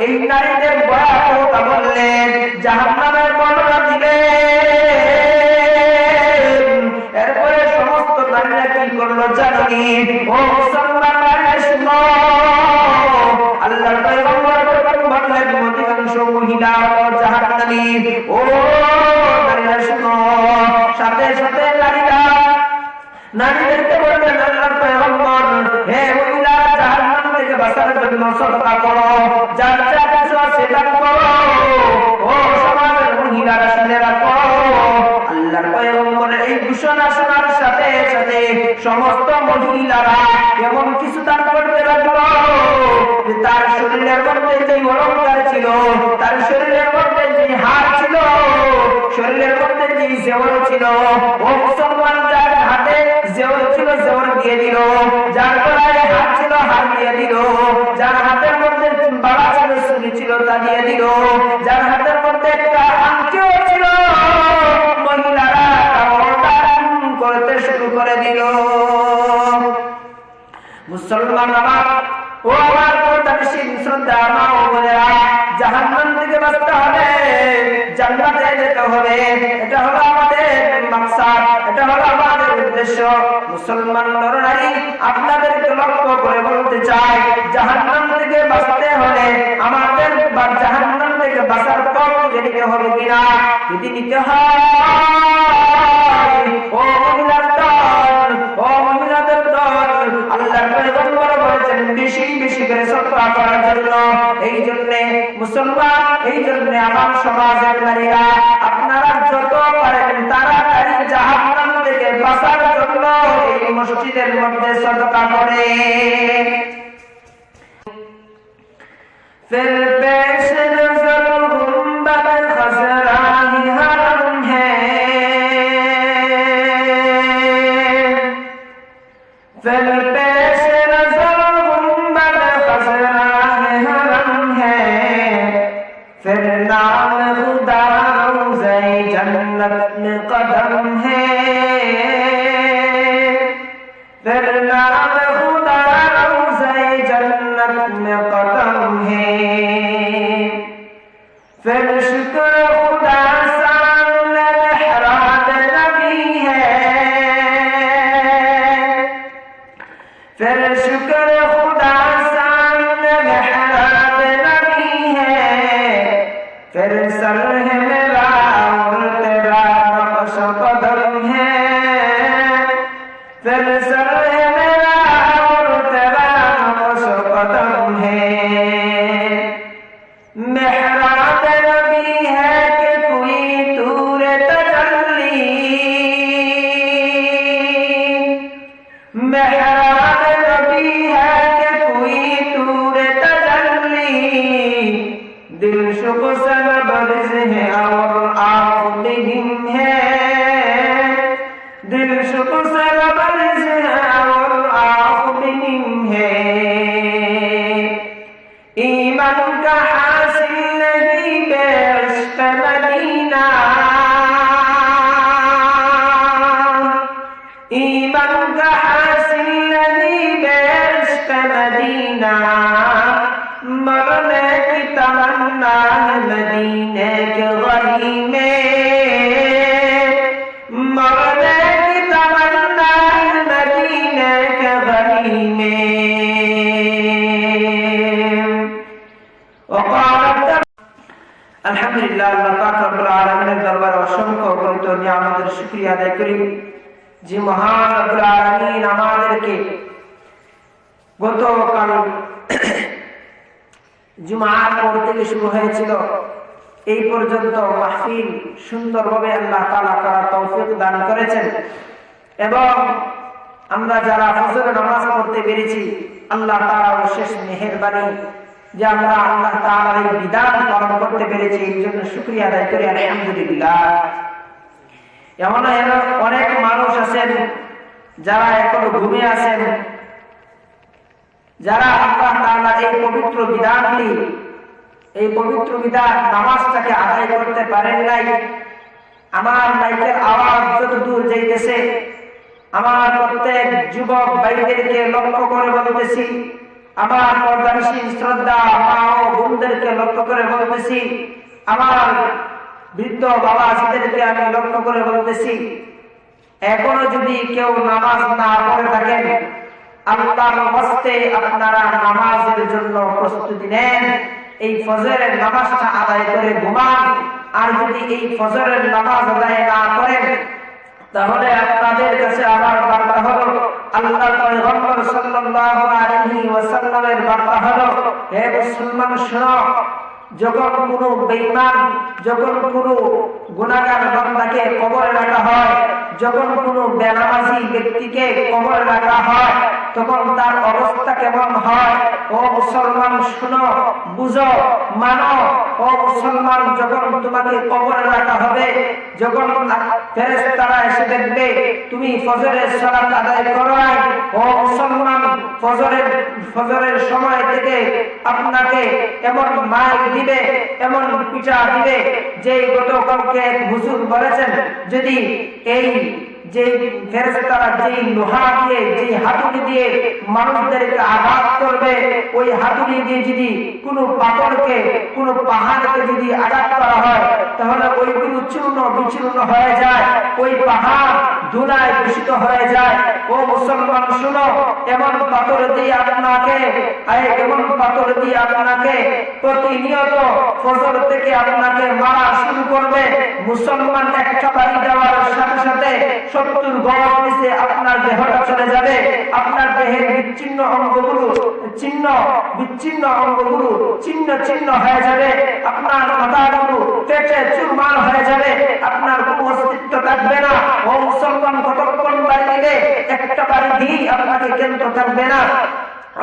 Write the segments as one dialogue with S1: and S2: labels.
S1: এই নারীদের ভয়াবহতা বললেন, জাহান্নামের বর্ণনা দিলেন। এরপরে সমস্ত নারীরা কি করলো জানি? ও মুসলমান নারীরা শুনো, আল্লাহর পয়গম্বর বললেন অধিকাংশ মহিলা জাহান্নামী। ও নারীরা শুনো, সাথে সাথে নারীদেরকে বললেন আল্লাহর পয়গম্বর, হে মহিলা, জাহান্নাম থেকে বাঁচার জন্য সদকা করো, যার যা কিছু আছে দান করো। ও সমাজের মহিলারা শুনে রাখো, আল্লাহর পয়গম্বরের এই ঘোষণা শোনার সাথে সাথে সমস্ত মহিলারা এমন কিছু দান করতে লাগলো যে তার শরীরের মধ্যে যে অলংকার ছিল, তার শরীরের মধ্যে যে হার ছিল, শরীরের মধ্যে যে জেওর ছিল, ও মুসলমান যার হাতে জেওর ছিল জেওর দিয়ে দিল, যার গলায় হার ছিল হার দিয়ে দিল, যার হাতের মধ্যে বালা ছিল চুরি ছিল তা দিয়ে দিল, যার হাতের মধ্যে একটা আংটিও ছিল, মহিলারা দান করতে শুরু করে দিল। মুসলমান আমার, ও আমার পর্দাশীল শ্রদ্ধা মা ও বোনেরা, জাহান্নাম থেকে বাঁচতে হবে, জান্নাতে যেতে হবে, এটা হলো আমাদের মাকসাদ, এটা হলো আমাদের উদ্দেশ্য। মুসলমান নরনারী, আপনাদেরকে লক্ষ্য করে বলতে চাই, জাহান্নাম থেকে বাঁচতে হলে আমাদের জাহান্নাম থেকে বাঁচার পথ নিতে হবে কিনা? যদি নিতে হয়, ও মহিলার দল, ও মহিলাদের দল, আল্লাহর পয়গম্বর বলেছেন বেশি বেশি করে সদকা করার জন্য। এই জন্য মুসলমান, এই জন্য আমার সমাজের নারীরা, আপনারা যত পারেন তাড়াতাড়ি জাহান্নাম থেকে বাঁচার জন্য এই মসজিদের মধ্যে সদকা করেন। फिर पेश नजर गुंबद खजरा ही हरम है, फिर पेश नजर गुंबद खजरा ही हरम है, फिर नाम खुदा रोज़े जन्नत में कदम है, फिर नाम खुदा रोज़े जन्नत में कदम है, फिर शुक्र खुदा सामने मेहराब नबी है, फिर शुक्र खुदा सामने मेहराब नबी है, फिर सर है मेरा और तेरा नक्श कदम है, फिर सर है मेरा और तेरा नक्श कदम है, मेहराब नबी है कि कोई दूर तजल्ली, मेहराब नबी है कि कोई दूर तजल्ली, दिल शुक सब बरस है और आँख बिगिन है, दिल शुक सब बरस है और आँख बिगिन है, ईमान का हासिल नहीं बेइश्क मदीना, ईमान का हासिल नहीं बेइश्क मदीना, मरने की तमन्ना है मदीने के गली में, मरने की तमन्ना है मदीने के गली में। আলহামদুলিল্লাহ, আল্লাহ পাক রব্বুল আলামিনের দরবারে অসংখ্য অগণিত নিয়ামতের শুকরিয়া আদায় করি যে মহান রব্বুল আলামিন আমাদেরকে গতকাল জুমার পর থেকে শুরু হয়েছিল এই পর্যন্ত মাহফিল সুন্দরভাবে আল্লাহ তাআলা করার তৌফিক দান করেছেন, এবং আমরা যারা ফজর নামাজ পড়তে পেরেছি, আল্লাহ তাআলার অশেষ মেহেরবানি যে আমরা আল্লাহ তাআলার এই বিধান পালন করতে পেরেছি, এই জন্য শুকরিয়া আদায় করি আলহামদুলিল্লাহ। এমন অনেক মানুষ আছেন যারা এখনো ঘুমিয়ে আছেন, যারা আল্লাহ তাআলার এই পবিত্র বিধানটি, এই পবিত্র বিধান নামাজটাকে আদায় করতে পারেন নাই। আমার মাইকের আওয়াজ যত দূর যাইতেছে, আমার প্রত্যেক যুবক ভাইদেরকে লক্ষ্য করে বলতেছি, আমার পর্দানশীল শ্রদ্ধা মা ও বোনদেরকে লক্ষ্য করে বলতেছি, আমার বৃদ্ধ বাবা আজদেরকে আমি লক্ষ্য করে বলতেছি, এখনো যদি কেউ নামাজ না পড়ে থাকেন, আল্লাহর ওয়াস্তে আপনারা নামাজের জন্য প্রস্তুতি নেন। এই ফজরের নামাজটা আদায় করে ঘুমান। আর যদি এই ফজরের নামাজ আদায় না করেন, তাহলে আপনাদের কাছে আমার বার্তা হলো, আল্লাহর পয়গম্বর সাল্লাল্লাহু আলাইহি ওয়াসাল্লামের বার্তা হলো, হে মুসলমান শোনো, যখন কোনো বেঈমান, যখন কোনো গুনাহগার বান্দাকে কবরে রাখা হয়, যখন কোনো বেনামাজি ব্যক্তিকে কবরে রাখা হয়, তখন তার অবস্থা কেমন হয়? ও মুসলমান শুনো, বুঝো, মানো। ও মুসলমান, যখন তোমাকে কবরে রাখা হবে, যখন ফেরেশতারা এসে দেখবে তুমি ফজরের সালাত আদায় করো নাই, ও মুসলমান, ফজরের সময় থেকে আপনাকে এমন মাইর দিবে, এমন পিটা দিবে, যে গতকালকে হুজুর বলেছেন, যদি এই যে ফেরেশতারা যে লোহা দিয়ে, যে হাতুড়ি দিয়ে মানুষদেরকে আঘাত করবে, ওই হাতুড়ি দিয়ে যদি কোনো পাথরকে, কোনো পাহাড়কে যদি আঘাত করা হয়, তাহলে ওইগুলো চূর্ণ বিচূর্ণ হয়ে যায়, ওই পাহাড় ধুলায় দূষিত হয়ে যায়। ও মুসলমান শুনো, এমন পাথর দিয়ে আপনাকে প্রতিনিয়ত ফজর থেকে আপনাকে মারা শুরু করবে। মুসলমান একটা বাড়ি দেওয়ার সাথে সাথে 70 গজ নিচে আপনার দেহটা চলে যাবে। আপনার দেহের বিচ্ছিন্ন অঙ্গগুলো ছিন্ন হয়ে যাবে। আপনার মাথাগুলো পেটে চুরমার হয়ে যাবে। আপনার কোনো অস্তিত্ব থাকবে না। ও মুসলমান, কতক্ষণ বাড়ি দিলে একটা বাড়ি দিয়ে আপনাকে কেন্দ্র থাকবে না।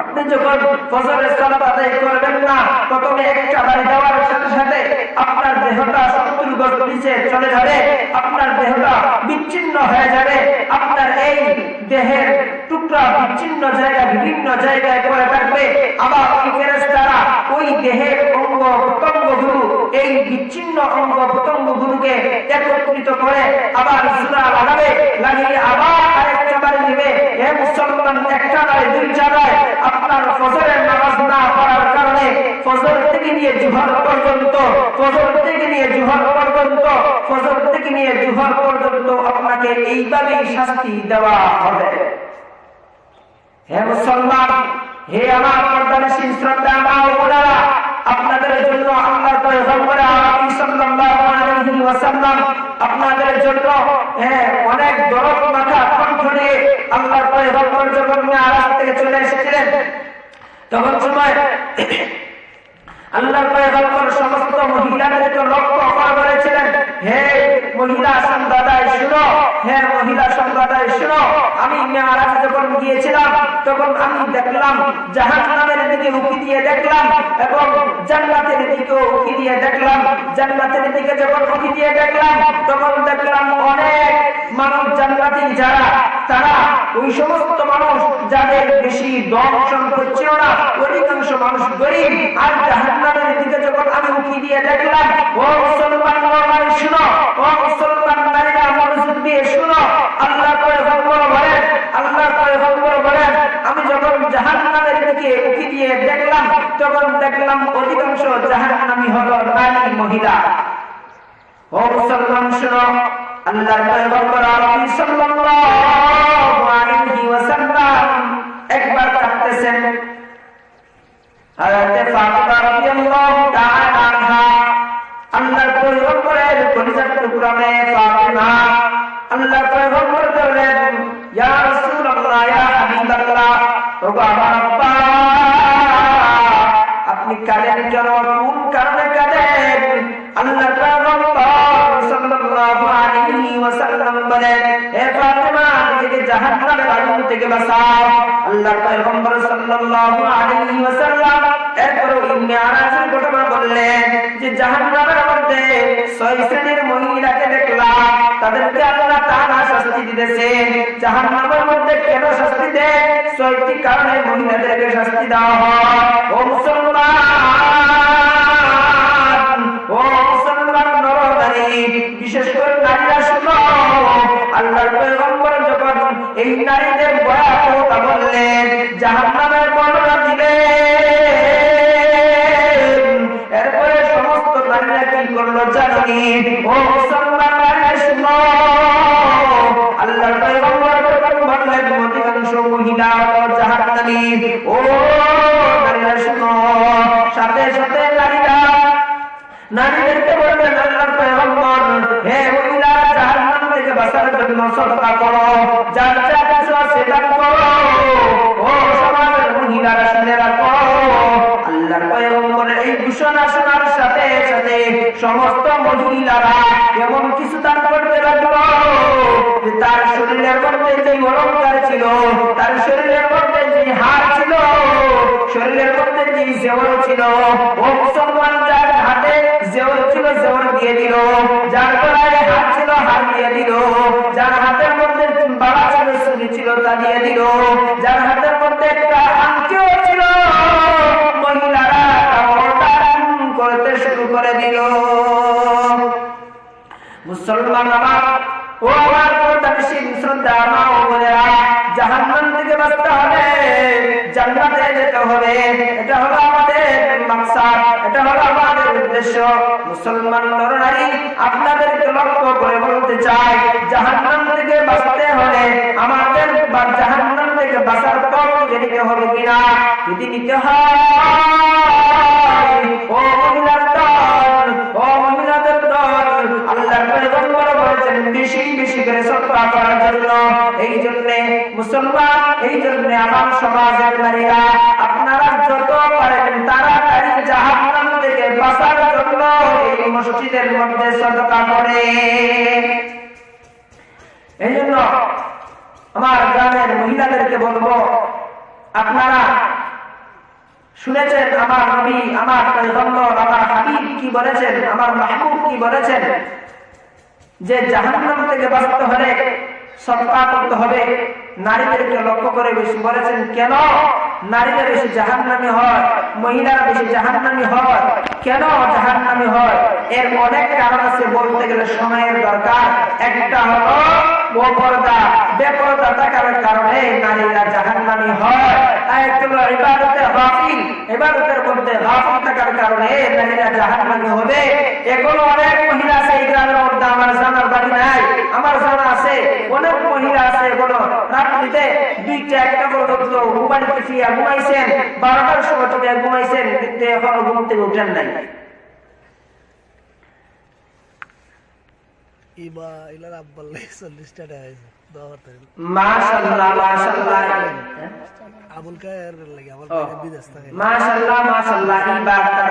S1: আপনি যখন ফজরের সালাত আদায় করবেন না, প্রথমে একটা বাড়ি দেওয়ার সাথে সাথে আপনার দেহটা 70 গজ নিচে চলে যাবে। আপনার দেহটা বিচ্ছিন্ন হয়ে যাবে। আপনার এই দেহের টুকরা বিচ্ছিন্ন জায়গায়, বিভিন্ন জায়গায় পড়ে থাকবে। আবার ওই ফেরেশতারা ওই দেহের অঙ্গ প্রত্যঙ্গগুলো, এই বিচ্ছিন্ন অঙ্গ প্রত্যঙ্গগুলোকে একত্রিত করে আবার সূরা লাগাবে, লাগিয়ে আবার আরেকটা বাড়ি দিবে। হে মুসলমান, একটা বাড়ি, দুই জায়গায় আপনার ফজরের নামাজ না পড়ার কারণে ফজর থেকে নিয়ে জোহর পর্যন্ত, আপনাকে এইভাবেই শাস্তি দেওয়া হবে। হে মুসলমান, হে আমার পর্দানশীল শ্রদ্ধা মা ও বোনেরা, আপনাদের জন্য আল্লাহর পয়গম্বর আরবি সাল্লাল্লাহু আলাইহি ওয়াসাল্লাম আপনাদের জন্য অনেক দরদ মাখা কণ্ঠ নিয়ে আল্লাহর পয়গম্বর যখন মিরাজ থেকে চলে এসেছিলেন, তখন সময় আল্লাহর পয়গম্বর সমস্ত মহিলাদেরকে লক্ষ্য করে বলেছিলেন, হে মহিলা সম্প্রদায় শুনো, হে মহিলা সম্প্রদায় শুনো, আমি মিরাজ যখন গিয়েছিলাম তখন আমি দেখলাম জাহান্নামের দিকে উকি দিয়ে দেখলাম এবং জান্নাতের দিকেও উকি দিয়ে দেখলাম। জান্নাতের দিকে যখন উকি দিয়ে দেখলাম তখন দেখলাম অনেক মানুষ জান্নাতি যারা, তারা ওই সমস্ত মানুষ যাদের বেশি ধন সম্পদ ছিল না, অধিকাংশ মানুষ গরিব। আর জাহান্নামের দিকে যখন আমি উকি দিয়ে দেখলাম, ও মুসলমান নারী শুনো, ও মুসলমান নারীরা মনোযোগ দিয়ে শুনো, আল্লাহর পয়গম্বর বলেন, আমি যখন জাহান্নামের দিকে উকি দিয়ে দেখলাম তখন দেখলাম অধিকাংশ জাহান্নামী হলো নারী, মহিলা। ও মুসলমান শুনো, আল্লাহর পয়গম্বর আরবি সাল্লাল্লাহু আলাইহি ওয়াসাল্লাম একবার কাঁদতেছেন। হযরত ফাতিমা রাদিয়াল্লাহু তাআলা আনহা, আল্লাহর পয়গম্বরের কলিজার টুকরা মেয়ে ফাতিমা, আল্লাহর পয়গম্বর বলেন, ইয়া রাসূলুল্লাহ, ইয়া হাবিবাল্লাহ, ওগো আমার আব্বা, আপনি কাঁদেন কেন? কোন কারণে কাঁদেন? আল্লাহর পয়গম্বর সাল্লাল্লাহু আলাইহি ওয়াসাল্লাম বলেন, হে ফাতিমা, নিজেকে জাহান্নামের আগুন থেকে বাঁচাও। আল্লাহর পয়গম্বর সাল্লাল্লাহু আলাইহি ওয়াসাল্লাম এরপর মিরাজের ঘটনা বললেন যে জাহান্নামের মধ্যে 6 শ্রেণীর মহিলাকে দেখলাম, তাদেরকে আল্লাহ তাআলা শাস্তি দিতেছেন। জাহান্নামের মধ্যে কেন শাস্তি দেন? 6টি কারণে মহিলাদেরকে শাস্তি দেওয়া হয়। ও মুসলমান, ও মুসলমান নরনারী, বিশেষ করে নারীরা শুনো, আল্লাহর পয়গম্বর যখন এই নারীদের ভয়াবহতা বললেন, জাহান্নামের বর্ণনা দিলেন, করলো জানি? ও মুসলমান শুনো, আল্লাহর পয়গম্বর বললেন অধিকাংশ মহিলা জাহান্নামী। ও নারীরা শুনো, সাথে সাথে নারীদেরকে বললেন আল্লাহর পয়গম্বর, হে মহিলারা জাহান্নাম থেকে বাঁচার জন্য সদকা করো, যার যা কিছু আছে দান করো। ও সমাজের মহিলারা শুনে রাখো, আল্লাহর পয়গম্বরের এই ঘোষণা শোনার সাথে সাথে সমস্ত মহিলারা এমন কিছু দান করতে লাগলো যে তার শরীরের মধ্যে যে অলংকার ছিল, তার শরীরের মধ্যে যে হার ছিল, শরীরের মধ্যে যে জেওর ছিল, ও মুসলমান যার হাতে জেওর ছিল জেওর দিয়ে দিল, যার গলায় হার ছিল হার দিয়ে দিল, যার হাতের মধ্যে বালা ছিল চুরি ছিল তা দিয়ে দিল, যার হাতের মধ্যে একটা আংটিও ছিল মহিলারা করতে শুরু করে দিল। মুসলমান আমার, ও আমার পর্দাশীল শ্রদ্ধা মা ও বোনেরা, জাহান্নাম থেকে বাঁচতে হলে জান্নাতে যেতে হবে, এটা হলো আমাদের মাকসাদ, এটা হলো আমাদের উদ্দেশ্য। মুসলমান নরনারী, আপনাদেরকে লক্ষ্য করে বলতে চাই, জাহান্নাম থেকে বাঁচতে হলে আমাদের জাহান্নাম থেকে বাঁচার পথ নিতে হবে কিনা? যদি নিতে হয়, ও মহিলার দল, ও মহিলাদের দল, আল্লাহর পয়গম্বর বলেছেন বেশি বেশি করে সদকা করার জন্য। এই জন্য মুসলমান, এই জন্য আমার সমাজের নারীরা, আপনারা যত পারেন তাড়াতাড়ি জাহান্নাম থেকে বাঁচার জন্য এই মসজিদের মধ্যে সদকা করে। এই জন্য আমার গ্রামের মহিলাদেরকে বলবো, আপনারা শুনেছেন আমার নবী, আমার পয়গম্বর, আমার হাবিব কি বলেছেন, আমার মাহবুব কি বলেছেন, যে জাহান্নাম থেকে বাঁচতে হলে সদকা করতে হবে। নারীদেরকে লক্ষ্য করে বেশি বলেছেন, কেন নারীরা বেশি জাহান্নামী হয়, মহিলারা বেশি জাহান্নামী হয়, কেন জাহান্নামী হয়? এর অনেক কারণ আছে, বলতে গেলে সময়ের দরকার। একটা হলো বেপরদা, বেপরদা থাকার কারণে নারীরা জাহান্নামী হয়। আরেকটা হলো ইবাদতে গাফিল, ইবাদতের মধ্যে গাফিল থাকার কারণে নারীরা জাহান্নামী হবে। এগুলো অনেক মহিলা আছে এই গ্রামের মধ্যে, আমার জানার বাড়ি নাই, আমার জানা আছে অনেক মহিলা আছে, এগুলো রাত্রিতে দুইটা একটা পর্যন্ত ঘুমাইতে ফিয়া ঘুমাইছেন, 12টার সময় থেকে ঘুমাইছেন, কিন্তু এখনো ঘুম থেকে উঠেন নাই। মাশাআল্লাহ মাশাআল্লাহ মাশাআল্লাহ মাশাআল্লাহ,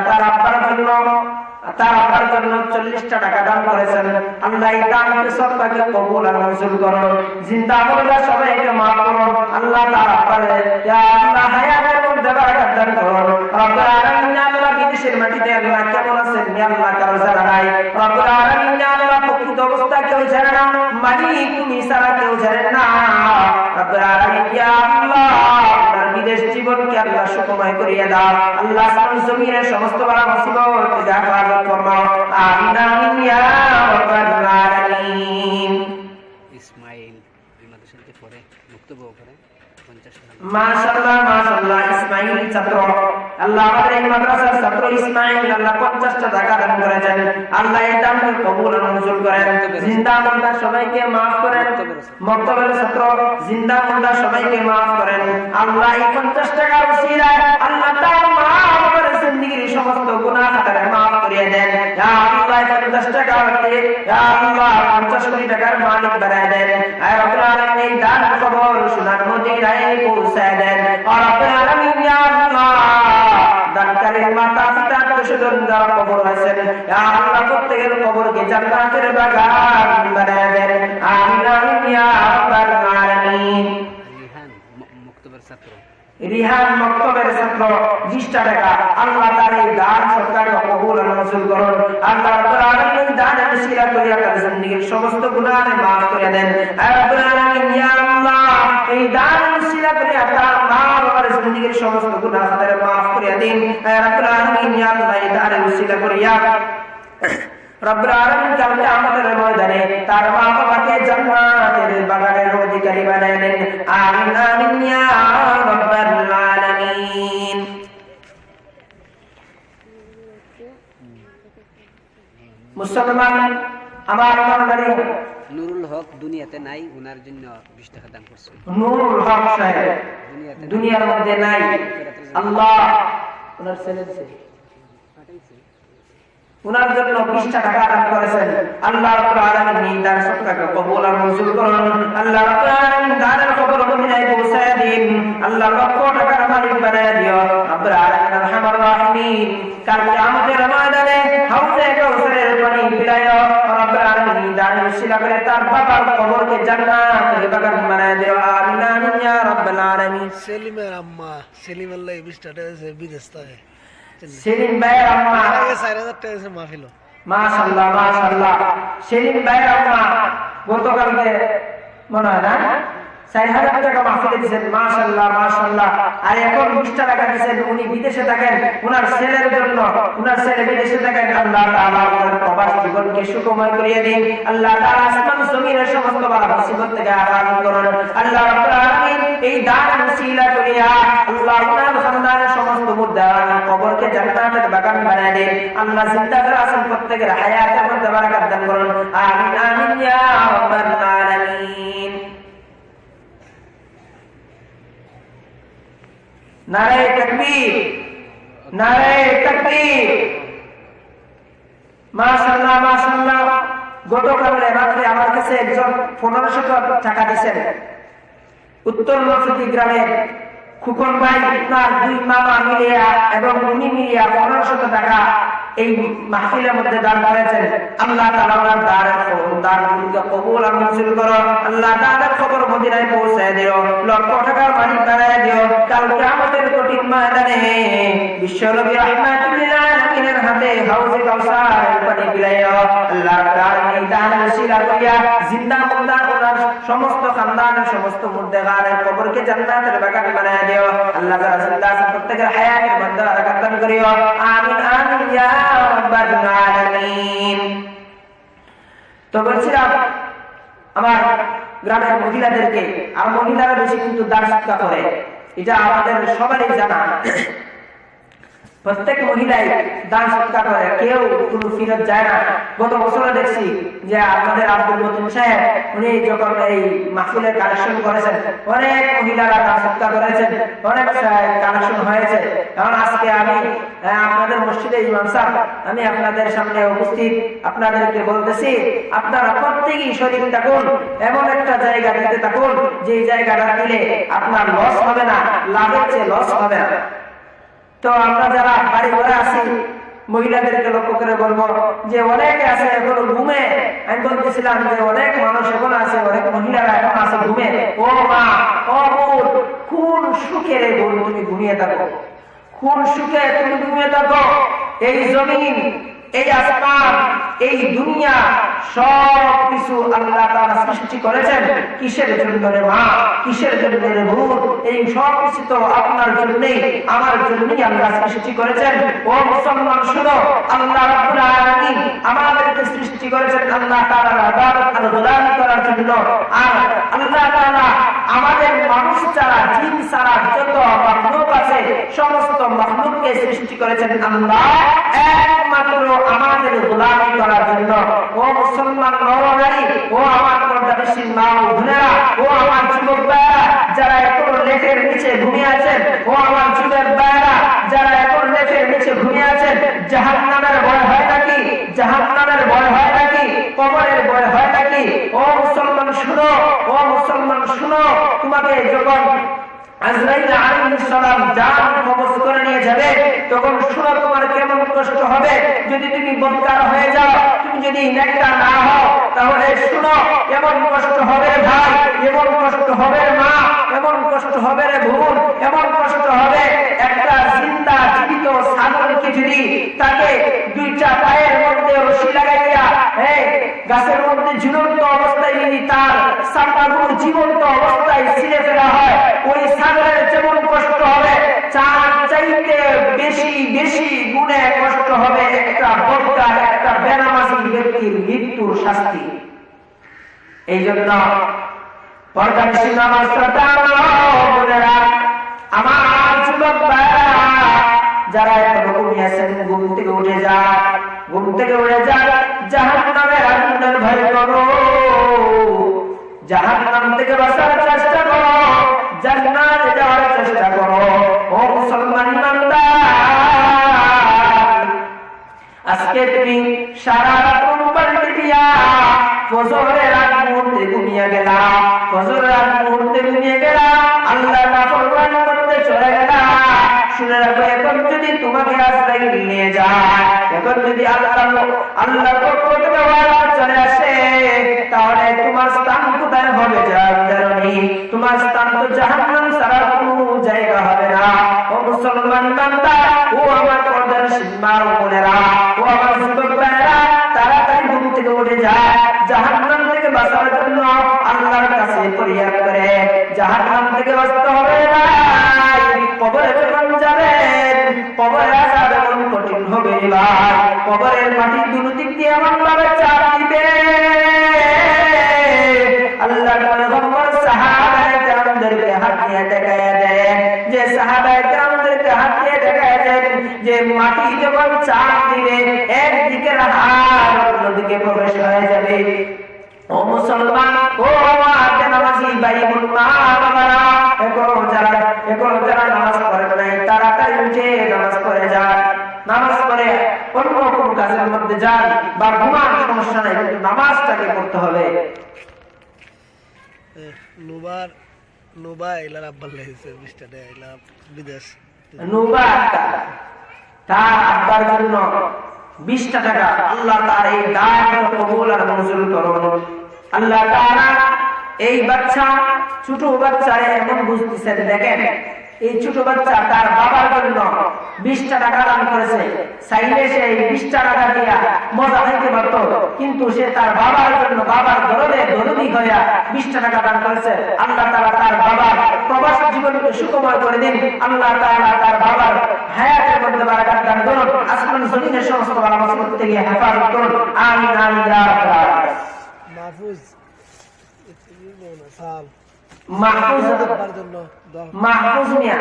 S1: তার আব্বার জন্য, তার আব্বার জন্য 40টা টাকা দান করেছেন। আল্লাহ এই দানকে সদকাকে কবুল আর মঞ্জুর করুন, জিন্দা মুর্দা সবাইকে maaf করুন। আল্লাহ তার আব্বারে ইয়া আল্লাহ হায়াতের মধ্যে বারাকাত দান করুন। রব্বুল আলামিন, আল্লাহ বিদেশের মাটিতে আল্লাহ কেমন আছেন আল্লাহ কারো জানা নাই। রব্বুল আলামিন, আল্লাহ প্রকৃত অবস্থা কেউ জানে না, মালিক তুমি ছাড়া কেউ জানে না। রব্বুল আলামিন, ইয়া আল্লাহ বিদেশ জীবনকে আল্লাহ সুখময় করিয়ে দাও। আল্লাহ জমিনের সমস্ত বালা মুসিবত থেকে হেফাজত ফরমাও। আমিন আমিন ইয়া রাব্বাল আলামিন।
S2: ইসমাইল এই মাদ্রাসাতে পড়ে, বক্তব্য করে 50 টাকা।
S1: মাশাআল্লাহ মাশাআল্লাহ, ইসমাইল ছাত্র, আল্লাহ আমাদের এই মাদ্রাসার ছাত্র ইসমাইল, আল্লাহ 50টা টাকা দান করেছেন। আল্লাহ এই দানকে কবুল আর মঞ্জুর করেন। জিন্দা মুর্দা সবাইকে maaf করেন। মক্তবের ছাত্র জিন্দা মুর্দা সবাইকে maaf করেন। আল্লাহ এই 50 টাকার ওসিলায় আল্লাহ তার maaf করে জিন্দেগীর সমস্ত গুনাহ খাতা maaf করিয়ে দেন। ইয়া আল্লাহ 50 টাকা হতে ইয়া আল্লাহ 50 কোটি টাকার মালিক বানায় দেন। আয় রব্বুল আলামিন, এই দান কবর সোনার মদিনায় পৌঁছায় দেন। আর রব্বুল আলামিন, ইয়া আল্লাহ দানকারীর মাতা পিতা আত্মীয়স্বজন যারা কবর হয়েছেন, ইয়া আল্লাহ প্রত্যেকের কবরকে জান্নাতের বাগান বানায় দেন। আমিন আমিন ইয়া রাব্বাল আলামিন।
S2: রিহান মুক্তবের ছাত্র,
S1: রিহান মক্তবের ছাত্র 20টা টাকা, আল্লাহ তার এই দান সরকার কবুল আর মঞ্জুর করুন। আল্লাহ রাব্বুল আলামিন দানের ওসিলা করিয়া তার জিন্দেগীর সমস্ত গুনাহ maaf করে দেন। আয় রাব্বুল আলামিন, ইয়া আল্লাহ এই দানের ওসিলা করিয়া তার maaf আর জিন্দেগীর সমস্ত গুনাহ তারে maaf করে দিন। আয় রাব্বুল আলামিন, ইয়া আল্লাহ এই দানের ওসিলা করিয়া রব্বুল আলামিন কালকে আমাদের ময়দানে তার মা বাবাকে জান্নাতের বাগানের অধিকারী বানায় দেন। আমিন আমিন ইয়া রাব্বাল আলামিন। মুসলমান আমার নারী
S2: নুরুল হক দুনিয়াতে নাই, ওনার জন্য 20 টাকা দান করছে।
S1: নুরুল হক সাহেব দুনিয়ার মধ্যে নাই, আল্লাহ ওনার ছেলে দিয়েছে, উনার জন্য 20 টাকা দান করেছেন। আল্লাহ রাব্বুল আলামিন তার সদকাকে কবুল আর মঞ্জুর করুন। আল্লাহ রাব্বুল আলামিন দানের খবর মদিনায় পৌঁছায় দিন। আল্লাহ লক্ষ টাকার মালিক বানায় দিও রব্বুল আলামিন আরহামার রাহিমিন। কাল কিয়ামতের ময়দানে হাউজে কাউসারের পানি পিলায়ো রব্বুল আলামিন দানের উসিলা করে তার বাবার কবরকে জান্নাতের বাগান বানায় দিও। আমিন আমিন ইয়া রাব্বুল আলামিন।
S3: সেলিমের আম্মা সেলিম আল্লাহ 20 টাকা দিয়েছে বিদেশ থেকে।
S1: সেলিম ভাইয়ের আম্মা
S3: 4000 টাকা দিয়েছে মাহফিল।
S1: মাশাআল্লাহ মাশাআল্লাহ। সেলিম ভাইয়ের আম্মা গতকালকে মনে হয় না 4000 টাকা মাহফিলে দিয়েছেন। মাশাআল্লাহ মাশাআল্লাহ। আর এখন 20 টাকা দিয়েছেন। উনি বিদেশে থাকেন, উনার ছেলের জন্য, উনার ছেলে বিদেশে থাকেন। আল্লাহ তাআলা ওনার প্রবাস জীবনকে সুখময় করিয়ে দিন। আল্লাহ তাআলা আসমান জমিনের সমস্ত বালা মুসিবত থেকে আরাম করুন। আল্লাহ রাব্বুল আলামিন এই দান ওসিলা করিয়া আল্লাহ ওনার খানদানের সমস্ত মুর্দার কবরকে জান্নাতের বাগান বানায় দিন। আল্লাহ জিন্দা আছেন প্রত্যেকের হায়াতের মধ্যে বারাকাত দান করুন। আমিন আমিন ইয়া রাব্বাল আলামিন। নারে তাকবীর, নারে তাকবীর। মাশাআল্লাহ মাশাআল্লাহ। গতকাল রাতে আমার কাছে একজন 1500 টাকা দিয়েছেন। উত্তর নরসিংদী গ্রামের খুকন ভাই তার দুই মামা মিলিয়া এবং উনি মিলিয়া 1500 টাকা এই মাহফিলের মধ্যে দান করেছেন। আল্লাহ তাআলা ওনার দানকে কবুল আর মঞ্জুর করো। আল্লাহ তাআলার খবর মদিনায় পৌঁছায় দিও, লক্ষ টাকার মালিক বানায় দিও। কাল কিয়ামতের কঠিন ময়দানে বিশ্বনবী রাহমাতুল লিল আলামিনের হাতে হাউজে কাউসারের পানি বিলাইও। আল্লাহ তাআলা এই দান ওসিলা করিয়া জিন্দা মুর্দা ওনার সমস্ত খানদানের সমস্ত মুর্দাগানের কবরকে জান্নাতের বাগান বানায় দিও। আল্লাহ যারা জিন্দা আছেন প্রত্যেকের হায়াতের মধ্যে বারাকাত দান করিও। আমিন আমিন ইয়া রাব্বাল আলামিন। তো বলছিলাম আমার গ্রামের মহিলাদেরকে, আর মহিলারা বেশি কিন্তু দান সদকা করে, এটা আমাদের সবারই জানা। প্রত্যেক মহিলাই দান সদকা করে, কেউ কোনো ফিরত যায় না। গত বছরে দেখছি যে আমাদের আব্দুল মতিন সাহেব উনি যখন এই মাহফিলের কালেকশন করেছেন, অনেক মহিলারা দান সদকা করেছেন, অনেক কালেকশন হয়েছে। কারণ আজকে আমি আপনাদের মসজিদে ইমাম সাহেব, আমি আপনাদের সামনে উপস্থিত, আপনাদেরকে বলতেছি আপনারা প্রত্যেকেই শরীর থাকুন, এমন একটা জায়গা দিতে থাকুন যে জায়গাটা দিলে আপনার লস হবে না, লাভের চেয়ে লস হবে না। তো আমরা যারা বাড়ি ঘরে আছি মহিলাদেরকে লক্ষ্য করে বলবো যে অনেকে আছে এখনো ঘুমে। আমি বলতেছিলাম যে অনেক মানুষ এখন আছে, অনেক মহিলারা এখন আছে ঘুমে। ও মা, ও বোন, কোন সুখে রে বোন তুমি ঘুমিয়ে থাকো, কোন সুখে তুমি ঘুমিয়ে থাকো। এই জমিন, এই আসমান, এই দুনিয়া সব কিছু আল্লাহ তাআলা সৃষ্টি করেছেন কিসের জন্য রে মা, কিসের জন্য রে বোন? এই সব কিছু তো আপনার জন্যই, আমার জন্যই আল্লাহ সৃষ্টি করেছেন। ও মুসলমান শুনো, আল্লাহ রাব্বুল আলামিন আমাদেরকে সৃষ্টি করেছেন আল্লাহ তাআলার ইবাদত আর গোলামি করার জন্য। আর আল্লাহ তাআলা আমাদের মানুষ ছাড়া, জিন ছাড়া যত মাখলুক আছে সমস্ত মাখলুককে সৃষ্টি করেছেন আল্লাহ একমাত্র আমাদের গোলামি করার জন্য। ও মুসলমান নরনারী, ও আমার পর্দাবেশী মা ও বোনেরা, ও আমার যুবক ভাইরা যারা এখন লেকের নিচে ঘুমিয়ে আছেন, ও আমার যুবক ভাইরা যারা এখন লেকের নিচে ঘুমিয়ে আছেন, জাহান্নামের ভয় হয় নাকি? জাহান্নামের ভয় হয় নাকি? কবরের ভয় হয় নাকি? ও মুসলমান শুনো, ও মুসলমান শুনো, তোমাকে যখন আজরাইল আলাইহিস সালাম জান কবজ করে নিয়ে যাবে তখন শুনো তোমার কেমন কষ্ট হবে। যদি তুমি বদকার হয়ে যাও, তুমি যদি নেককার না হও, তাহলে শুনো কেমন কষ্ট হবে রে ভাই, কেমন কষ্ট হবে রে মা, কেমন কষ্ট হবে রে বোন, কেমন কষ্ট হবে। একটা জিন্দা জীবিত ছাগলকে যদি তাকে দুইটা পায়ের মধ্যে রশি লাগাইয়া গাছের মধ্যে ঝুলন্ত অবস্থায় যদি তার চামড়াগুলো জীবন্ত অবস্থায় ছিঁড়ে ফেলা হয়, ওই ছাগলের যেমন কষ্ট হবে চার চাইতে বেশি বেশি গুণে কষ্ট হবে একটা বদকার, একটা বেনামাজি ব্যক্তির মৃত্যুর শাস্তি। এই জন্য পর্দানিশী নামাজ বোনেরা, আমার যুবক ভাইরা যারা এখন ঘুমিয়ে আছেন, ঘুম থেকে উঠে যান, ঘুম থেকে উঠে যান। জাহান্নামের আগুনের ভয় করো, জাহান্নাম থেকে বাঁচার চেষ্টা করো, জান্নাতে যাওয়ার চেষ্টা করো। ও মুসলমান বান্দা, আজকে তুমি সারা রাত মোবাইল দিয়া ফজরের আগ মুহূর্তে ঘুমিয়ে গেলা, ফজরের আগ মুহূর্তে ঘুমিয়ে গেলা, আল্লাহর নাফরমানি করতে চলে গেলা। শুনে রাখো, এখন যদি তোমাকে আজরাইল নিয়ে যায়, এখন যদি আল্লাহর পক্ষ থেকে ওয়াদা চলে আসে, তাহলে তোমার স্থান কোথায় হবে জানি? তোমার স্থান তো জাহান্নাম ছাড়া কোনো জায়গা হবে না। ও মুসলমান বান্দা, ও আমার পর্দার সীমা বোনেরা, ও আমার যুবক ভাইয়েরা, তাড়াতাড়ি ঘুম থেকে উঠে যায়, জাহান্নাম থেকে বাঁচার জন্য আল্লাহর কাছে ফরিয়াদ করে। জাহান্নাম থেকে বাঁচতে হবে না, কবরে যখন যাবেন, কবরে আযাব এমন কঠিন হবে ভাই, কবরের মাটি দুই দিক দিয়ে এমন ভাবে চাপ দিবে, আল্লাহর পয়গম্বর সাহাবায়ে কেরামদেরকে হাত দিয়ে দেখায়া দেন, যে সাহাবায়ে কেরামদেরকে হাত দিয়ে দেখায়া দেন যে মাটি যখন চাপ দিবে, একদিকে হাত অন্যদিকে প্রবেশ হয়ে যাবে। ও মুসলমান, ও আমার নামাজি ভাই বোন মা বাবারা, এখন যারা নামাজ পড়ে নাই, তাড়াতাড়ি উঠে নামাজ পড়ে যান। নামাজ পড়ে অন্য কোন কাজের মধ্যে যান বা ঘুমান, সমস্যা নাই, কিন্তু নামাজটাকে করতে হবে।
S3: নুবা এলার আব্বার লেগেছে 20 টাকা, এলা বিদেশ।
S1: নুবা তার আব্বার জন্য 20 টাকা, আল্লাহ তার এই দান কবুল আর মঞ্জুর করুন। আল্লাহ তাআলা এই বাচ্চা, ছোট বাচ্চা এমন বুঝতেছেন, দেখেন এই ছোট বাচ্চা তার বাবার জন্য 20 টাকা দান করেছে। চাইলে সে এই 20 টাকা দিয়া মজা খাইতে পারত, কিন্তু সে তার বাবার জন্য, বাবার দরদি হইয়া 20 টাকা দান করেছে। আল্লাহ তাআলা তার বাবার প্রবাস জীবনকে সুখময় করে দিন। আল্লাহ তাআলা তার বাবার হায়াতের মধ্যে বারাকাত দান করুন, আসমান জমিনের সমস্ত বালা মুসিবত থেকে হেফাজত করুন। আমিন আমিন ইয়া রাব্বাল আলামিন। মাহফুজ মিয়া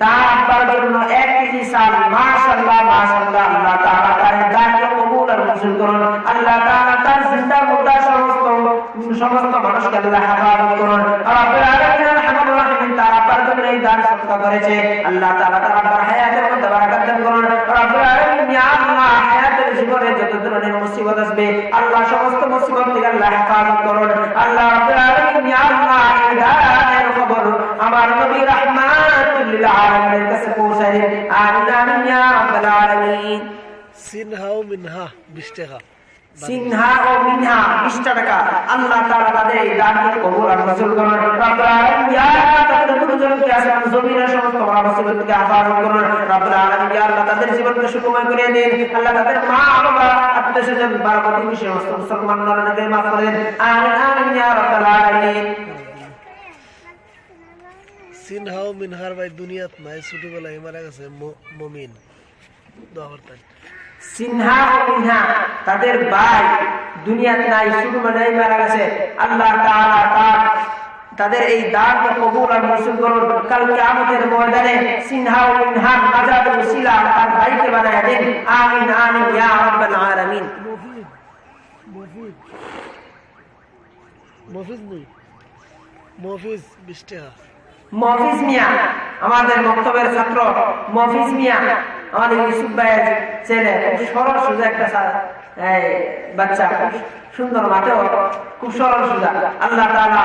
S1: তার আব্বার জন্য 1 কেজি চাল, মাশাআল্লাহ মাশাআল্লাহ, আল্লাহ তাআলা তার দানকে কবুল আর মঞ্জুর করুন। আল্লাহ তাআলা তার জিন্দা মুর্দা সমস্ত মানুষকে আল্লাহ হেফাজত করুন। রব্বুল আলামিন আরহামুর রাহিমিন তার আব্বার জন্য এই দান সদকা করেছে, আল্লাহ তাআলা তার আব্বার হায়াতের মধ্যে বারাকাত দান করুন। রব্বুল আলামিন ইয়া আল্লাহ, হায়াতের জীবনে যত ধরনের মুসিবত আসবে, আল্লাহ সমস্ত মুসিবত থেকে আল্লাহ হেফাজত করুন। আল্লাহ রব্বুল আলামিন ইয়া আল্লাহ, এই দানের খবর আমার নবী রাহমাতুল লিল আলামিনের কাছে পৌঁছায় দিন। আমিন আমিন ইয়া রাব্বাল আলামিন।
S3: সিনহা ও মিনহা 20 টাকা,
S1: সিনহা ও মিনহা 20 টাকা, আল্লাহ তাআলা তাদের এই দানকে কবুল আর মঞ্জুর করুন। রব্বুল আলামিন ইয়া আল্লাহ, তাদের দুজনকে আসমান জমিনের সমস্ত বালা মুসিবত থেকে হেফাজত করুন। রব্বুল আলামিন ইয়া আল্লাহ, তাদের জীবনকে সুখময় করে দিন। আল্লাহ তাদের মা বাবা আত্মীয়স্বজন বারবাতি সমস্ত মুসলমান নরনারীদের মাফ করে দিন। আমিন আমিন ইয়া রাব্বাল আলামিন।
S3: সিনহা ও মিনহার ভাই দুনিয়াত নাই, ছোটবেলায় মারা গেছে মুমিন, দোয়া করতেন।
S1: সিনহা ও মিনহা তাদের ভাই দুনিয়াতে নাই, ছোটবেলায় মারা গেছে। আল্লাহ তাআলা তাদের এই দানকে কবুল আর মঞ্জুর করুন। কাল কিয়ামতের ময়দানে সিনহা ও মিনহা নাজাতের ওসিলা তার ভাইকে বানায়া দিন। আমিন আমিন ইয়া রাব্বাল আলামিন।
S3: মফিজ 20 টাকা।
S1: মফিজ মিয়া আমাদের বক্তব্যের ছাত্র, মফিজ মিয়া আমাদের ইউসুফ ভাইয়ের ছেলে, খুব সরল সোজা একটা বাচ্চা, সুন্দর মাঠেও খুব সরল সোজা। আল্লাহ তাআলা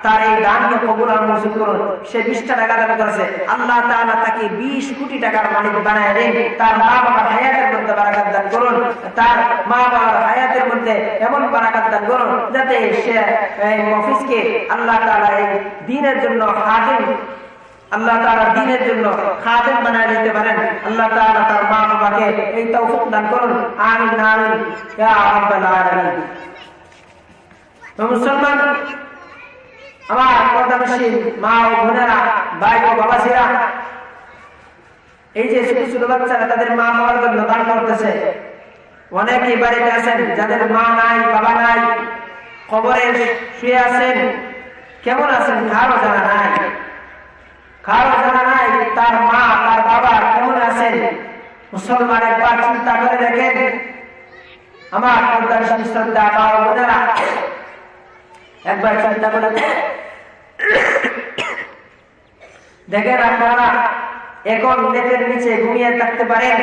S1: তার এই দানকে কবুল আর মঞ্জুর করুন। সে 20 টাকা দান করেছে, আল্লাহ তাআলা তাকে 20 কোটি টাকার মালিক বানায় দেন। তার মা বাবার হায়াতের মধ্যে বারাকাত দান করুন, তার মা বাবার হায়াতের মধ্যে এমন বারাকাত দান করুন যাতে সে মফিজকে আল্লাহ তাআলা এই দ্বীনের জন্য খাদিম, আল্লাহ তাআলা দ্বীনের জন্য খাদিম বানায় দিতে পারেন। আল্লাহ তাআলা তার মা বাবাকে এই তৌফিক দান করুন। আমিন আমিন ইয়া রাব্বাল আলামিন। মুসলমান আমার পর্দানশীল মা ও বোনেরা, ভাই ও বাবাজিরা, এই যে ছোট ছোট বাচ্চারা তাদের মা বাবার জন্য দান করতেছে। অনেকেই বাড়িতে আছেন যাদের মা নাই, বাবা নাই, কবরে শুয়ে আছেন। কেমন আছেন কারো জানা নাই, কারো জানা নাই তার মা তার বাবা কেমন আছেন। মুসলমান একবার চিন্তা করে দেখেন, আমার পর্দার শ্রদ্ধা মা ও বোনেরা, একবার চিন্তা করে দেখেন আপনারা এখন লেপের নিচে ঘুমিয়ে থাকতে পারেন,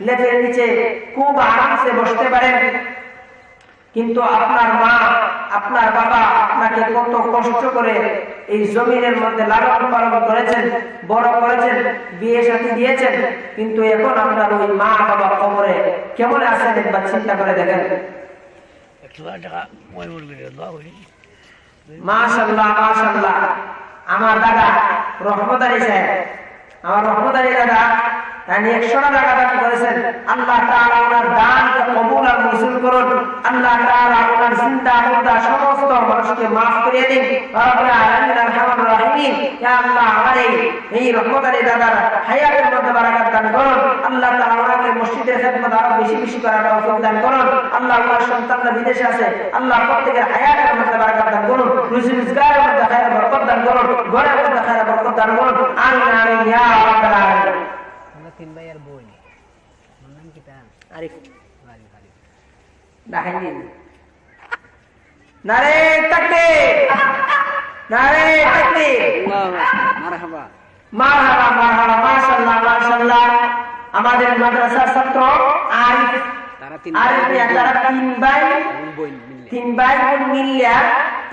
S1: লেপের নিচে খুব আরামসে বসতে পারেন, কিন্তু আপনার মা আপনার বাবা আপনাকে কত কষ্ট করে এই জমিনের মধ্যে লালন পালন করেছেন, বড় করেছেন, বিয়ে শাদী দিয়েছেন, কিন্তু এখন আপনার ওই মা বাবা কবরে কেমন আছেন একবার চিন্তা করে দেখেন। মাশাআল্লাহ মাশাআল্লাহ, আমার দাদা রহমত আলী সাহেব, আমার রহমত আলী দাদা তিনি 100 টাকা দান করেছেন। আল্লাহ তাআলা ওনার দানকে কবুল আর মঞ্জুর করুন। আল্লাহ তাআলা ওনার চিন্তা মুর্দা সমস্ত মানুষকে maaf করে দিন। রব্বুল আলামিন আরহামুর রাহিমিন, ইয়া আল্লাহ আমার এই রহমত আলী দাদার হায়াতের মধ্যে বারাকাত দান করুন। আল্লাহ তাআলা ওনাকে মসজিদের খিদমত আরো বেশি বেশি করার তৌফিক দান করুন। আল্লাহ ওনার সন্তানরা বিদেশে আছে, আল্লাহ প্রত্যেকের হায়াতের মধ্যে বারাকাত দান করুন, রুজি রোজগারের মধ্যে খায়ের বরকত দান করুন, ঘরের মধ্যে খায়ের বরকত দান করুন। আমিন আমিন ইয়া রাব্বাল আলামিন।
S2: তিন ভাই আর বোন, নাম কি তা?
S1: আরিফ
S2: আরিফ আরিফ
S1: নাহিন। নারে তাকবীর, নারে তাকবীর,
S2: মারহাবা
S1: মারহাবা মারহাবা, মাশাআল্লাহ মাশাআল্লাহ। আমাদের মাদ্রাসার ছাত্র আরিফ,
S2: তারা তিন
S1: আরিফ তারা তিন ভাই বোন মিলিয়া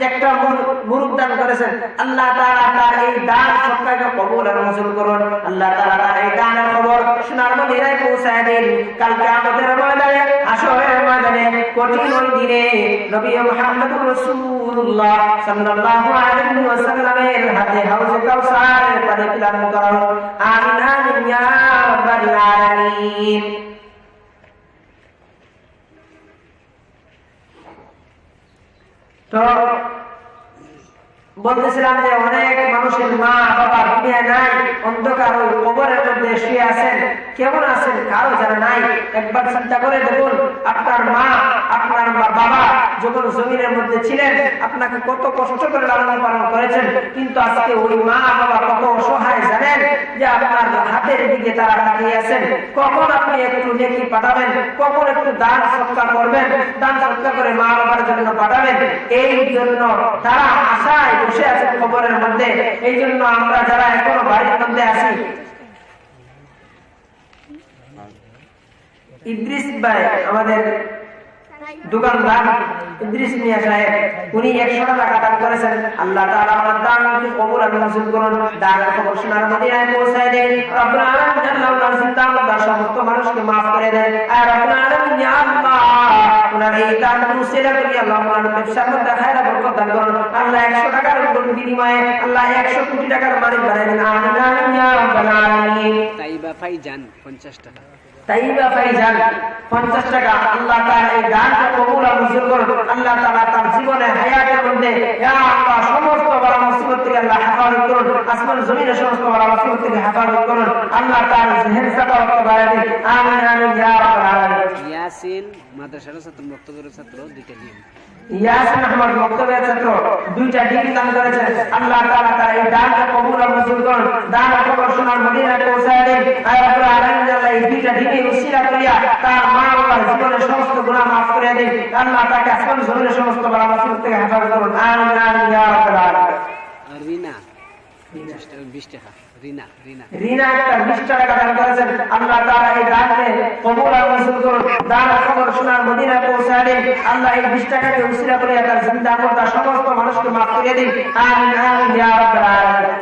S1: একটা মুরুদ দান করেছেন। আল্লাহ তাআলা তার এই দান সবটাকে কবুল আর মঞ্জুর করুন। আল্লাহ তাআলা তার এই দানের খবর সোনার মদিনায় পৌঁছায় দিন। কালকে আমাদের ময়দানে, হাশরের ময়দানে, কঠিন ওই দিনে নবী মুহাম্মদুর রাসূলুল্লাহ সাল্লাল্লাহু আলাইহি ওয়াসাল্লামের হাতে হাউজে কাউসারের পানি পান করানো। আমিন আমিন ইয়া রাব্বাল আলামিন। তো বলতেছিলাম যে অনেক মানুষের মা বাবা দুনিয়া নাই, অন্ধকার ওই কবরের মধ্যে শুয়ে আছেন, কেমন আছেন কারো জানা নাই। একবার চিন্তা করে দেখুন, আপনার মা আপনার বাবা যখন জমিনের মধ্যে ছিলেন আপনাকে কত কষ্ট করে লালন পালন করেছেন, কিন্তু আজকে ওই মা বাবা কত অসহায় জানেন, যে আপনার হাতের দিকে তারা তাকিয়ে আছেন। কখন আপনি একটু নেকি পাঠাবেন, কখন একটু দান সৎকার করবেন, দান সৎকার করে মা বাবার জন্য পাঠাবেন, এই জন্য তারা আশায় বসে আছেন কবরের মধ্যে। এই জন্য আমরা যারা এখনো বাড়ির মধ্যে আছি, ইদ্রিস ভাই আমাদের দোকানদার ইদ্রিস মিয়া সাহেব, উনি 100 টাকা দান করেছেন। আল্লাহ তাআলা ওনার দানকে কবুল আর মঞ্জুর করুন। দানের খবর সোনার মদিনায় পৌঁছায় দেন। রব্বুল আলামিন জাল্লাহু তাআলা চিন্তা মুর্দা সমস্ত মানুষকে maaf করে দেন। আর রব্বুল আলামিন ইয়া আল্লাহ ওনার এই দান মুসিলা করি আল্লাহ ওনার ব্যবসার মধ্যে খায়রা বরকত দান করুন। আল্লাহ 100 টাকার বিনিময়ে আল্লাহ 100 কোটি টাকার মালিক বানায় দেন। আমিন আমিন ইয়া রাব্বাল আলামিন।
S2: তাইবা ফাইজান 50 টাকা,
S1: তাইবা ফাইজান 50 টাকা। আল্লাহ তাআলা এই দানকে কবুল আর মঞ্জুর করুন। আল্লাহ তাআলা তার জীবনের হায়াতের মধ্যে ইয়া আল্লাহ সমস্ত বড় মুসিবত থেকে আল্লাহ হেফাজত করুন, আসমান জমিনের সমস্ত বড় মুসিবত থেকে হেফাজত করুন। আল্লাহ তাআলা জেহেন সাকাওয়াত বাড়ায় দিন। আমিন আমিন ইয়া রাব্বাল আলামিন।
S2: ইয়াসিন মাদ্রাসার ছাত্র, বক্তব্যের ছাত্র, দুইটা দিন।
S1: ইয়াসিন আহমদ বক্তব্যের ছাত্র 2টা ডিগ্রি দান করেছেন। আল্লাহ তাআলা তার এই দানকে কবুল আর মঞ্জুর করুন। দান খবর সোনার মদিনায় পৌঁছায় দেন। আর রব্বুল আলামিন আল্লাহ এই 2টা ডিগ্রি উসিলা করিয়া তার মা বাবার জীবনের সমস্ত গুনাহ maaf করে দেন। আল্লাহ তাকে আসমান জমিনের সমস্ত বড় মুসিবত থেকে হেফাজত করুন। আমিন আমিন ইয়া রাব্বাল আলামিন।
S2: রিনা 20 টাকা, রিনা রিনা
S1: রিনা একটা 20 টাকা দান করেছেন। আল্লাহ তাআলা এই দানকে কবুল আর মঞ্জুর করুন। দান খবর সোনার মদিনায় পৌঁছায় দেন। আল্লাহ এই 20 টাকাকে উসিলা করে তার জিন্দা মুর্দা সমস্ত মানুষকে maaf করে দিন। আমিন আমিন ইয়া রাব্বাল আলামিন।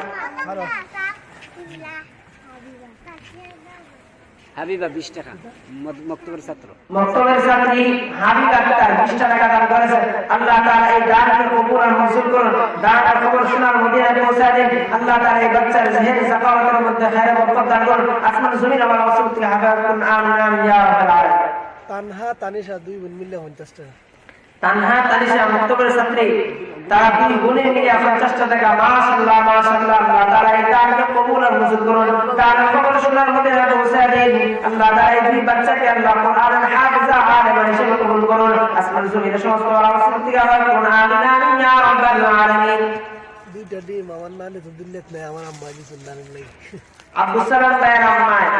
S2: হাবিবা 20 টাকা, বক্তব্যের ছাত্র,
S1: মক্তবের ছাত্রী হাবিবা আক্তার 20 টাকা দান করেছেন। আল্লাহ তাআলা এই দানকে কবুল আর মঞ্জুর করুন। দান খবর সোনার মদিনায় পৌঁছায় দেন। আল্লাহ তাআলা এই বাচ্চার জেহেন সাকাওয়াতের মধ্যে খায়র বরকত দান করুন। আসমান জমিন আমার মুসিবত থেকে হেফাজত করুন। আমিন আমিন ইয়া রাব্বাল আলামিন।
S3: তানহা তানিশা 2 বোন মিলে 50 টাকা।
S1: তানহা তানিশা মক্তবের ছাত্রী, তারা 2 বোনে মিলে 50 টাকা। মাশাআল্লাহ মাশাআল্লাহ। আল্লাহ তাআলা এই দানকে কবুল আর মঞ্জুর করুন। দান খবর সোনার মদিনায় পৌঁছায় দেন। আল্লাহ তাআলা এই 2 বাচ্চাকে আল্লাহ কোরআনের হাফেজা আলেম হিসেবে কবুল করুন। আসমান জমিনের সমস্ত মুসিবত থেকে হেফাজত করুন। আমিন আমিন ইয়া রাব্বাল আলামিন।
S3: 2টা ডিম আমার নানি তো দিল্লিতে নাই, আমার আম্মা দিছেন নানি লাগি।
S1: আব্দুস সালাম ভাইয়ের আম্মায়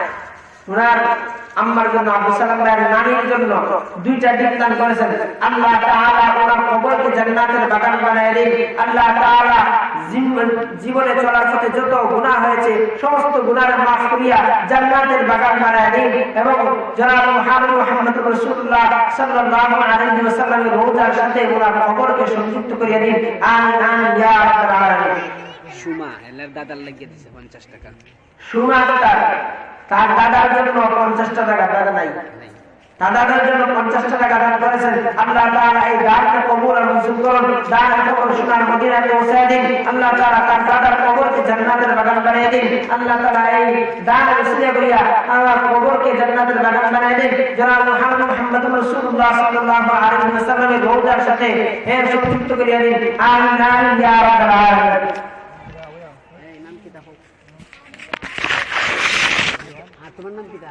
S1: ওনার আম্মার জন্য, আবু সালাম ভাইয়ের নানির জন্য দুইটা ডিম দান করেছেন। আল্লাহ তাআলা ওনার কবরকে জান্নাতের বাগান বানায় দিন। আল্লাহ তাআলা জীবনে চলার পথে যত গুনাহ হয়েছে সমস্ত গুনাহের মাফ করিয়া জান্নাতের বাগান বানায় দিন এবং জনাব মুহাম্মদ রাসূলুল্লাহ সাল্লাল্লাহু আলাইহি ওয়াসাল্লামের রওজার সাথে ওনার কবরকে সংযুক্ত করিয়া দিন। আমিন আমিন ইয়া রাব্বাল আলামিন।
S2: সুমা এলার দাদার লাগিয়ে দিছে 50 টাকা।
S1: সুমা তার দাদার জন্য 50 টাকা দাদা নাই, দাদাদের জন্য 50 টাকা দান করেছেন। আল্লাহ তাআলা এই দানকে কবুল আর মঞ্জুর করুন। দানের কবর সোনার মদিনায় পৌঁছায় দিন। আল্লাহ তাআলা তার দাদার কবরকে জান্নাতের বাগান বানিয়ে দিন। আল্লাহ তাআলা এই দানের উসিলা করিয়া আমার কবরকে জান্নাতের বাগান বানিয়ে দিন। জনাব মুহাম্মদ রাসূলুল্লাহ সাল্লাল্লাহু আলাইহি ওয়াসাল্লামের রওজার সাথে এর সংযুক্ত করিয়া দিন। আমিন আমিন ইয়া রাব্বাল আলামিন।
S2: এই নাম কি তা? আর তোমার নাম কি তা?